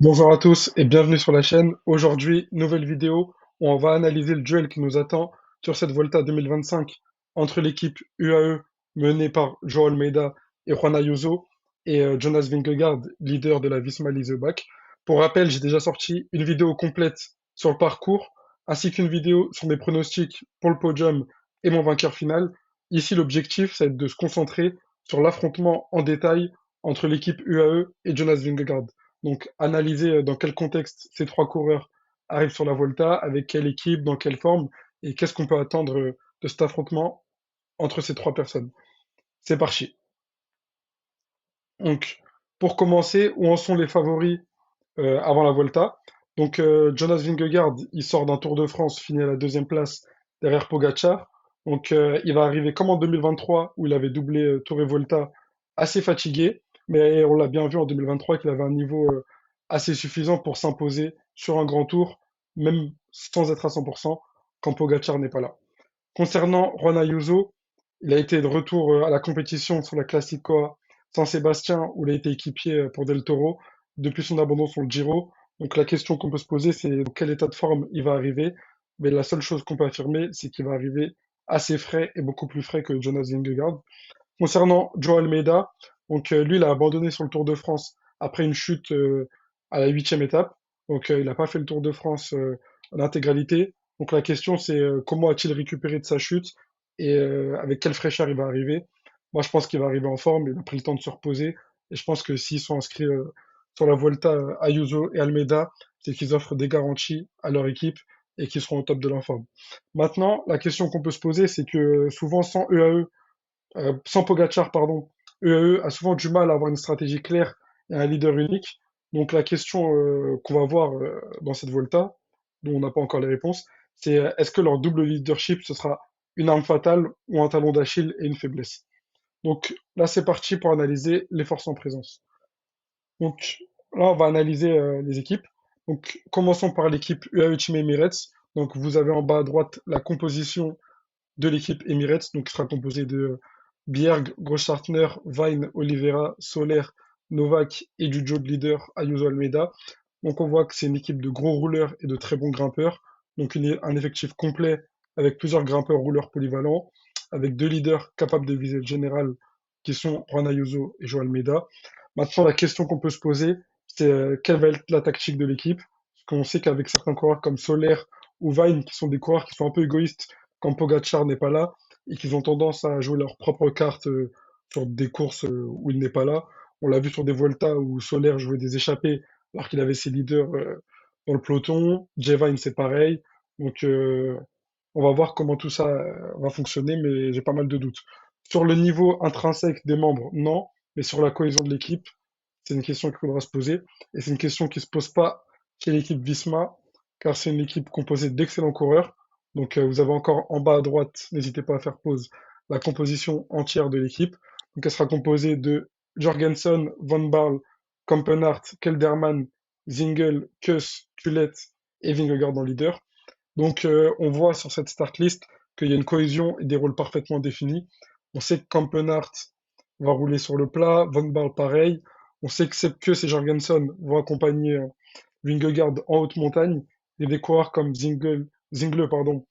Bonjour à tous et bienvenue sur la chaîne. Aujourd'hui, nouvelle vidéo où on va analyser le duel qui nous attend sur cette Volta 2025 entre l'équipe UAE menée par Joao Almeida et Juan Ayuso et Jonas Vingegaard, leader de la Visma Leaseback. Pour rappel, j'ai déjà sorti une vidéo complète sur le parcours ainsi qu'une vidéo sur mes pronostics pour le podium et mon vainqueur final. Ici, l'objectif, c'est de se concentrer sur l'affrontement en détail entre l'équipe UAE et Jonas Vingegaard. Donc, analyser dans quel contexte ces trois coureurs arrivent sur la Volta, avec quelle équipe, dans quelle forme, et qu'est-ce qu'on peut attendre de cet affrontement entre ces trois personnes. C'est parti. Donc, pour commencer, où en sont les favoris avant la Volta? Donc, Jonas Vingegaard, il sort d'un Tour de France, fini à la deuxième place derrière Pogacar. Donc, il va arriver comme en 2023, où il avait doublé Tour et Volta, assez fatigué, mais on l'a bien vu en 2023 qu'il avait un niveau assez suffisant pour s'imposer sur un grand tour, même sans être à 100%, quand Pogacar n'est pas là. Concernant Juan Ayuso, il a été de retour à la compétition sur la Classico San Sébastien, où il a été équipier pour Del Toro depuis son abandon sur le Giro. Donc la question qu'on peut se poser, c'est dans quel état de forme il va arriver. Mais la seule chose qu'on peut affirmer, c'est qu'il va arriver assez frais et beaucoup plus frais que Jonas Vingegaard. Concernant Joao Almeida, donc lui, il a abandonné sur le Tour de France après une chute à la huitième étape. Donc il n'a pas fait le Tour de France en intégralité. Donc la question, c'est comment a-t-il récupéré de sa chute et avec quelle fraîcheur il va arriver. Moi, je pense qu'il va arriver en forme. Il a pris le temps de se reposer. Et je pense que s'ils sont inscrits sur la Volta, Ayuso et Almeida, c'est qu'ils offrent des garanties à leur équipe et qu'ils seront au top de leur forme. Maintenant, la question qu'on peut se poser, c'est que souvent sans EAE, sans Pogacar, pardon, EAE a souvent du mal à avoir une stratégie claire et un leader unique. Donc la question qu'on va voir dans cette Volta, dont on n'a pas encore les réponses, c'est est-ce que leur double leadership, ce sera une arme fatale ou un talon d'Achille et une faiblesse? Donc là, c'est parti pour analyser les forces en présence. Donc là, on va analyser les équipes. Donc commençons par l'équipe UAE Team Emirates. Donc vous avez en bas à droite la composition de l'équipe Emirates, donc qui sera composée de Bjerg, Grossartner, Vine, Oliveira, Soler, Novak et du job leader Ayuso Almeida. Donc on voit que c'est une équipe de gros rouleurs et de très bons grimpeurs. Donc un effectif complet avec plusieurs grimpeurs rouleurs polyvalents, avec deux leaders capables de viser le général qui sont Juan Ayuso et Joao Almeida. Maintenant, la question qu'on peut se poser, c'est quelle va être la tactique de l'équipe. Parce qu'on sait qu'avec certains coureurs comme Soler ou Vine, qui sont des coureurs qui sont un peu égoïstes quand Pogacar n'est pas là, et qu'ils ont tendance à jouer leur propre carte sur des courses où il n'est pas là. On l'a vu sur des Volta où Soler jouait des échappées alors qu'il avait ses leaders dans le peloton. Jevine, c'est pareil. Donc, on va voir comment tout ça va fonctionner, mais j'ai pas mal de doutes. Sur le niveau intrinsèque des membres, non, mais sur la cohésion de l'équipe, c'est une question qu'il faudra se poser. Et c'est une question qui se pose pas chez l'équipe Visma, car c'est une équipe composée d'excellents coureurs. Donc vous avez encore en bas à droite, n'hésitez pas à faire pause, la composition entière de l'équipe. Donc elle sera composée de Jorgensen, Van Barle, Kampenart, Kelderman, Zingel, Kuss, Kulet et Vingegaard en leader. Donc on voit sur cette start list qu'il y a une cohésion et des rôles parfaitement définis. On sait que Kampenart va rouler sur le plat, Van Barle pareil. On sait que Sepp et Jorgensen vont accompagner Vingegaard en haute montagne. Et des coureurs comme Zingle pardon,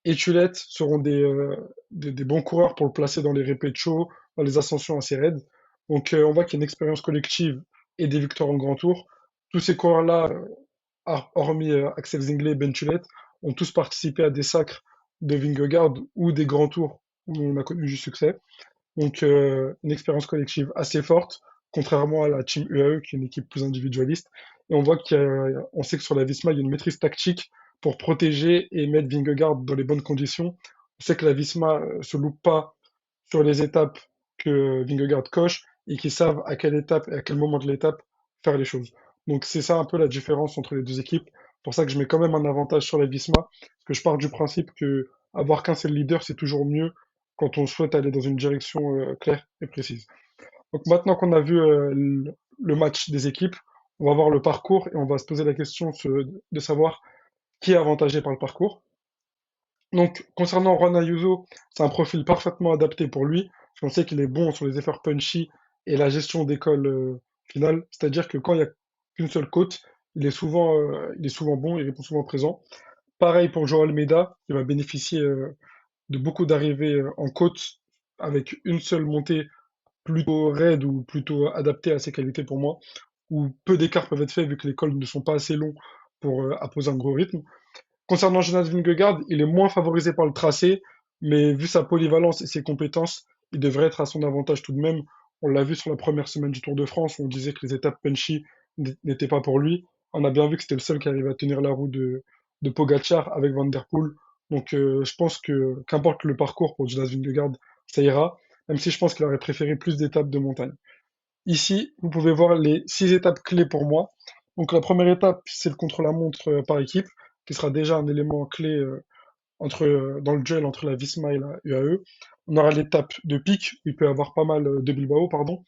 et Tulette seront des bons coureurs pour le placer dans les répétitions, dans les ascensions assez raides. Donc on voit qu'il y a une expérience collective et des victoires en grand tour. Tous ces coureurs-là, hormis Axel Zingler et Ben Tulette, ont tous participé à des sacres de Vingegaard ou des grands tours où on a connu du succès. Donc une expérience collective assez forte, contrairement à la Team UAE qui est une équipe plus individualiste. Et on voit on sait que sur la Visma, il y a une maîtrise tactique pour protéger et mettre Vingegaard dans les bonnes conditions. On sait que la Visma se loupe pas sur les étapes que Vingegaard coche et qu'ils savent à quelle étape et à quel moment de l'étape faire les choses. Donc c'est ça un peu la différence entre les deux équipes. C'est pour ça que je mets quand même un avantage sur la Visma, parce que je pars du principe que avoir qu'un seul leader, c'est toujours mieux quand on souhaite aller dans une direction claire et précise. Donc maintenant qu'on a vu le match des équipes, on va voir le parcours et on va se poser la question de savoir qui est avantagé par le parcours. Donc concernant Juan Ayuso, c'est un profil parfaitement adapté pour lui, parce qu'on sait qu'il est bon sur les efforts punchy et la gestion d'école finale, c'est-à-dire que quand il n'y a qu'une seule côte, il est souvent bon, il répond souvent présent. Pareil pour Joao Almeida, il va bénéficier de beaucoup d'arrivées en côte avec une seule montée plutôt raide ou plutôt adaptée à ses qualités pour moi, où peu d'écarts peuvent être faits vu que les cols ne sont pas assez longs pour apposer un gros rythme. Concernant Jonas Vingegaard, il est moins favorisé par le tracé, mais vu sa polyvalence et ses compétences, il devrait être à son avantage tout de même. On l'a vu sur la première semaine du Tour de France, où on disait que les étapes punchy n'étaient pas pour lui. On a bien vu que c'était le seul qui arrivait à tenir la roue de Pogacar avec Van Der Poel. Donc je pense que qu'importe le parcours pour Jonas Vingegaard, ça ira, même si je pense qu'il aurait préféré plus d'étapes de montagne. Ici, vous pouvez voir les 6 étapes clés pour moi. Donc la première étape, c'est le contre-la-montre par équipe, qui sera déjà un élément clé dans le duel entre la Visma et la UAE. On aura l'étape de pic, où il peut y avoir pas mal de Bilbao, pardon,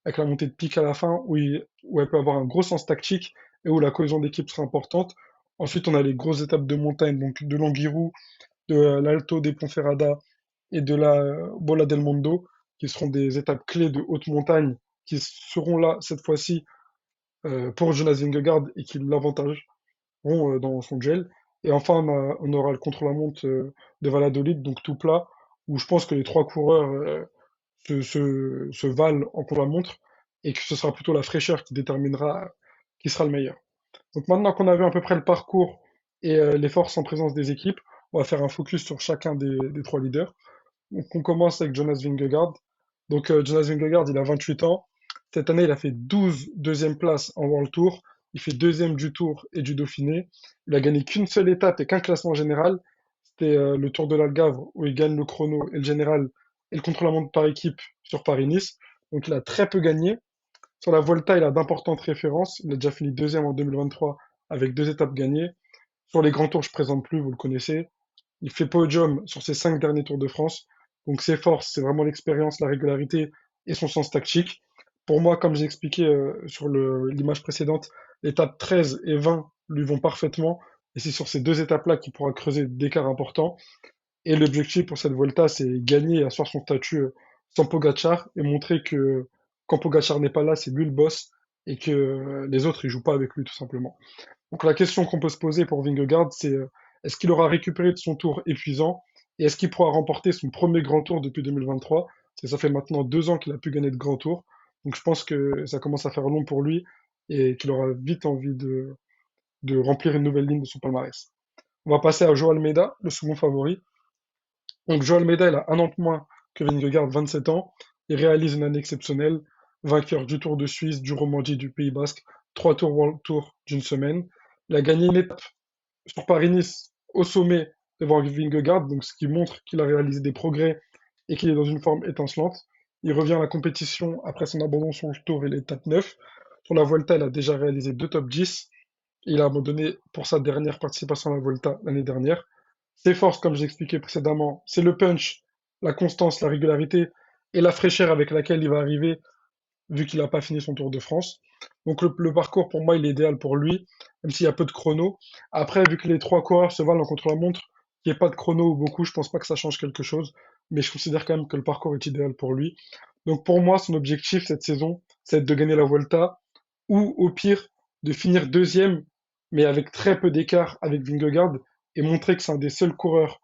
avec la montée de pic à la fin, où elle peut avoir un gros sens tactique et où la cohésion d'équipe sera importante. Ensuite, on a les grosses étapes de montagne, donc de l'Anguirou, de l'Alto des Ponferrada et de la Bola del Mondo, qui seront des étapes clés de haute montagne, qui seront là cette fois-ci pour Jonas Vingegaard et qui l'avantageront dans son duel. Et enfin, on aura le contre-la-montre de Valladolid, donc tout plat, où je pense que les trois coureurs se valent en contre-la-montre et que ce sera plutôt la fraîcheur qui déterminera qui sera le meilleur. Donc maintenant qu'on a vu à peu près le parcours et les forces en présence des équipes, on va faire un focus sur chacun des trois leaders. Donc on commence avec Jonas Vingegaard. Donc Jonas Vingegaard, il a 28 ans. Cette année, il a fait 12 deuxième place en World Tour. Il fait deuxième du Tour et du Dauphiné. Il a gagné qu'une seule étape et qu'un classement général. C'était le Tour de l'Algarve où il gagne le chrono et le général et le contre-la-montre par équipe sur Paris-Nice. Donc il a très peu gagné. Sur la Volta, il a d'importantes références. Il a déjà fini deuxième en 2023 avec 2 étapes gagnées. Sur les grands tours, je ne présente plus, vous le connaissez. Il fait podium sur ses 5 derniers Tours de France. Donc ses forces, c'est vraiment l'expérience, la régularité et son sens tactique. Pour moi, comme j'ai expliqué sur l'image précédente, l'étape 13 et 20 lui vont parfaitement. Et c'est sur ces 2 étapes-là qu'il pourra creuser d'écarts importants. Et l'objectif pour cette Volta, c'est gagner et asseoir son statut sans Pogacar et montrer que quand Pogacar n'est pas là, c'est lui le boss et que les autres, ils jouent pas avec lui tout simplement. Donc la question qu'on peut se poser pour Vingegaard, c'est est-ce qu'il aura récupéré de son tour épuisant et est-ce qu'il pourra remporter son premier grand tour depuis 2023? Parce que ça fait maintenant 2 ans qu'il a pu gagner de grand tour. Donc je pense que ça commence à faire long pour lui et qu'il aura vite envie de remplir une nouvelle ligne de son palmarès. On va passer à Joao Almeida, le second favori. Donc Joao Almeida, il a un an de moins que Vingegaard, 27 ans. Il réalise une année exceptionnelle, vainqueur du Tour de Suisse, du Romandie, du Pays Basque, 3 tours World Tour d'une semaine. Il a gagné une étape sur Paris-Nice au sommet devant Vingegaard, donc ce qui montre qu'il a réalisé des progrès et qu'il est dans une forme étincelante. Il revient à la compétition après son abandon sur le Tour et l'étape 9. Sur la Volta, il a déjà réalisé 2 top 10. Il a abandonné pour sa dernière participation à la Volta l'année dernière. Ses forces, comme j'expliquais précédemment, c'est le punch, la constance, la régularité et la fraîcheur avec laquelle il va arriver, vu qu'il n'a pas fini son Tour de France. Donc le parcours, pour moi, il est idéal pour lui, même s'il y a peu de chrono. Après, vu que les trois coureurs se valent en contre-la-montre, qu'il n'y ait pas de chrono ou beaucoup, je pense pas que ça change quelque chose, mais je considère quand même que le parcours est idéal pour lui. Donc pour moi, son objectif cette saison, c'est de gagner la Volta, ou au pire, de finir deuxième, mais avec très peu d'écart avec Vingegaard, et montrer que c'est un des seuls coureurs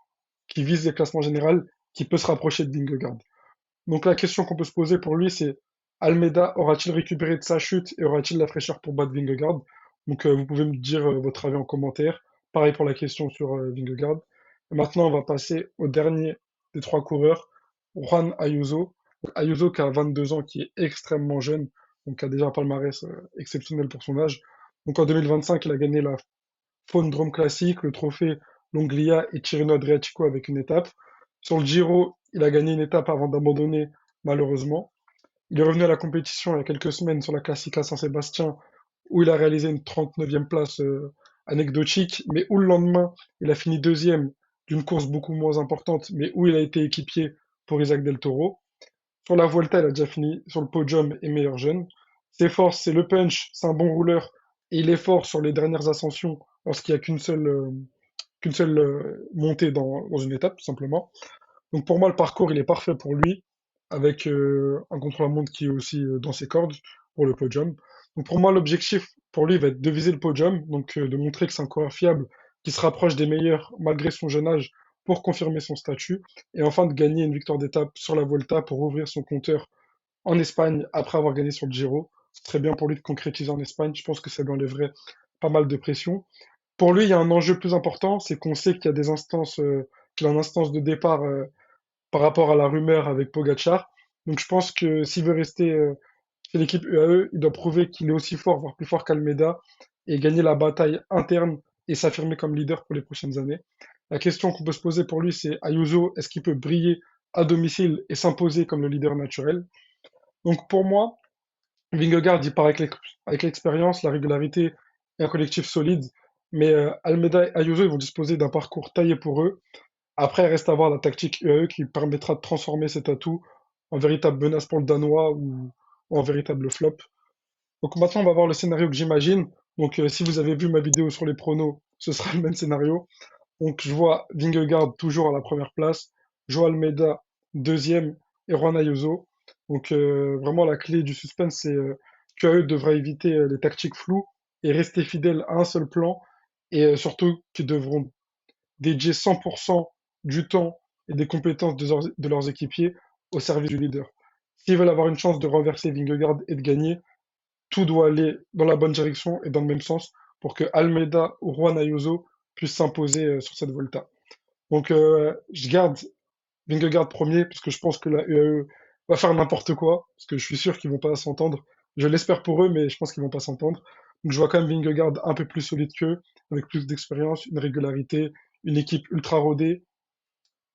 qui vise le classement général qui peut se rapprocher de Vingegaard. Donc la question qu'on peut se poser pour lui, c'est Almeida aura-t-il récupéré de sa chute et aura-t-il la fraîcheur pour battre Vingegaard? Donc vous pouvez me dire votre avis en commentaire. Pareil pour la question sur Vingegaard. Et maintenant, on va passer au dernier des trois coureurs, Juan Ayuso. Donc, Ayuso qui a 22 ans, qui est extrêmement jeune, donc qui a déjà un palmarès exceptionnel pour son âge. Donc en 2025, il a gagné la Faune Drôme Classique, le trophée Longlia et Tirreno Adriatico avec une étape. Sur le Giro, il a gagné une étape avant d'abandonner, malheureusement. Il est revenu à la compétition il y a quelques semaines sur la Classica San-Sébastien, où il a réalisé une 39e place anecdotique, mais où le lendemain, il a fini deuxième d'une course beaucoup moins importante, mais où il a été équipier pour Isaac Del Toro. Sur la Vuelta, il a déjà fini sur le podium et meilleur jeune. Ses forces, c'est le punch, c'est un bon rouleur, et il est fort sur les dernières ascensions lorsqu'il n'y a qu'une seule montée dans une étape, tout simplement. Donc pour moi, le parcours, il est parfait pour lui, avec un contre-la-montre qui est aussi dans ses cordes pour le podium. Donc pour moi, l'objectif pour lui, va être de viser le podium, donc de montrer que c'est un coureur fiable, qui se rapproche des meilleurs malgré son jeune âge pour confirmer son statut, et enfin de gagner une victoire d'étape sur la Volta pour ouvrir son compteur en Espagne après avoir gagné sur le Giro. C'est très bien pour lui de concrétiser en Espagne, je pense que ça lui enlèverait pas mal de pression. Pour lui, il y a un enjeu plus important, c'est qu'on sait qu'il y a des instances, qu'il a une instance de départ par rapport à la rumeur avec Pogacar. Donc je pense que s'il veut rester chez l'équipe UAE, il doit prouver qu'il est aussi fort, voire plus fort qu'Almeida, et gagner la bataille interne et s'affirmer comme leader pour les prochaines années. La question qu'on peut se poser pour lui, c'est Ayuso, est-ce qu'il peut briller à domicile et s'imposer comme le leader naturel? Donc pour moi, Vingegaard, il part avec l'expérience, la régularité et un collectif solide, mais Almeida et Ayuso, ils vont disposer d'un parcours taillé pour eux. Après, il reste à voir la tactique UAE qui permettra de transformer cet atout en véritable menace pour le Danois ou en véritable flop. Donc maintenant, on va voir le scénario que j'imagine. Donc si vous avez vu ma vidéo sur les pronos, ce sera le même scénario. Donc je vois Vingegaard toujours à la première place, Joao Almeida deuxième et Juan Ayuso. Donc vraiment la clé du suspense, c'est qu'UAE devra éviter les tactiques floues et rester fidèle à un seul plan et surtout qu'ils devront dédier 100% du temps et des compétences de leurs équipiers au service du leader. S'ils veulent avoir une chance de renverser Vingegaard et de gagner, tout doit aller dans la bonne direction et dans le même sens pour que Almeida ou Juan Ayuso puissent s'imposer sur cette Volta. Donc je garde Vingegaard premier parce que je pense que la UAE va faire n'importe quoi, parce que je suis sûr qu'ils vont pas s'entendre. Je l'espère pour eux, mais je pense qu'ils vont pas s'entendre. Donc je vois quand même Vingegaard un peu plus solide qu'eux, avec plus d'expérience, une régularité, une équipe ultra rodée.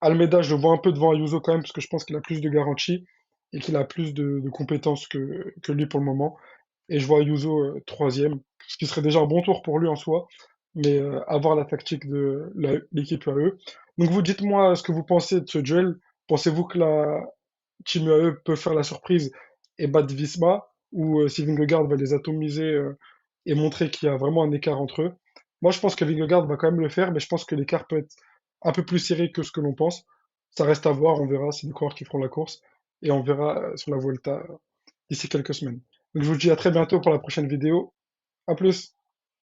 Almeida, je le vois un peu devant Ayuso quand même, parce que je pense qu'il a plus de garantie et qu'il a plus de compétences que lui pour le moment. Et je vois Ayuso troisième, ce qui serait déjà un bon tour pour lui en soi, mais avoir la tactique de l'équipe UAE. Donc vous dites-moi ce que vous pensez de ce duel. Pensez-vous que la Team UAE peut faire la surprise et battre Visma, ou si Vingegaard va les atomiser et montrer qu'il y a vraiment un écart entre eux? Moi je pense que Vingegaard va quand même le faire, mais je pense que l'écart peut être un peu plus serré que ce que l'on pense. Ça reste à voir, on verra, c'est des coureurs qui feront la course, et on verra sur la Vuelta d'ici quelques semaines. Donc je vous dis à très bientôt pour la prochaine vidéo. À plus!